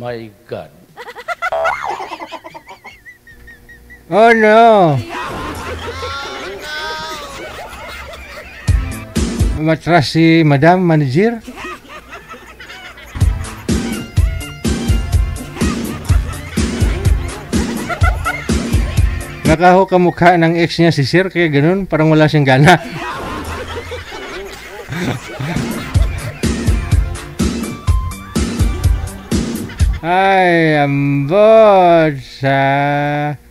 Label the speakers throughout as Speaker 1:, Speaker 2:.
Speaker 1: my God.
Speaker 2: Oh no! Matras si Madam Manager? Nakaho kamukha ng ex niya si Sir, kaya ganun, parang wala siyang gana. Ay, ambot sa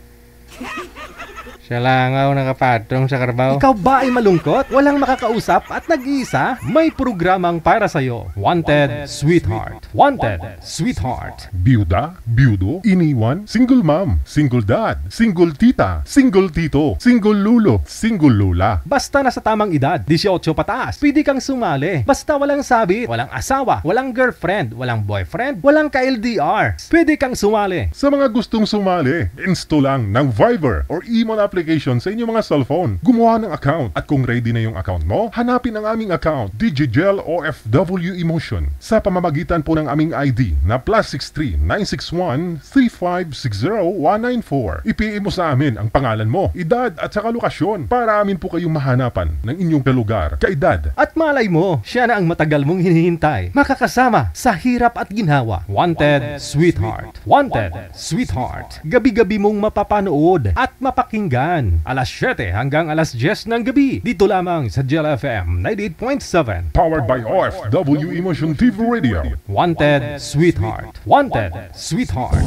Speaker 2: langaw nakapatong sa karbaw.
Speaker 3: Ikaw ba ay malungkot? Walang makakausap at nag-iisa? May programang para sa'yo. Wanted Sweetheart. Wanted Sweetheart.
Speaker 4: Byuda, byudo, iniwan, single mom, single dad, single tita, single tito, single lulo, single lula.
Speaker 3: Basta nasa tamang edad, 18 pataas, pwede kang sumali. Basta walang sabit, walang asawa, walang girlfriend, walang boyfriend, walang ka-LDR. Pwede kang sumali.
Speaker 4: Sa mga gustong sumali, install lang ng Viber or Emon application sa inyong mga cellphone. Gumawa ng account at kung ready na yung account mo, hanapin ang aming account, Digigel OFW Emotion, sa pamamagitan po ng aming ID na +63 961 3560 194. I-PM mo sa amin ang pangalan mo, edad at saka lokasyon para amin po kayong mahanapan ng inyong kalugar, kaedad.
Speaker 3: At malay mo, siya na ang matagal mong hinihintay. Makakasama sa hirap at ginhawa. Wanted Sweetheart. Wanted Sweetheart. Gabi-gabi mong mapapanood at mapakinggan. Alas 7 hanggang alas 10 ng gabi. Dito lamang sa Gel FM 98.7.
Speaker 4: Powered by OFW Emotion TV Radio.
Speaker 3: Wanted Sweetheart. Wanted Sweetheart.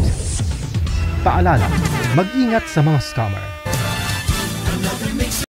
Speaker 3: Paalala, mag-ingat sa mga scammer.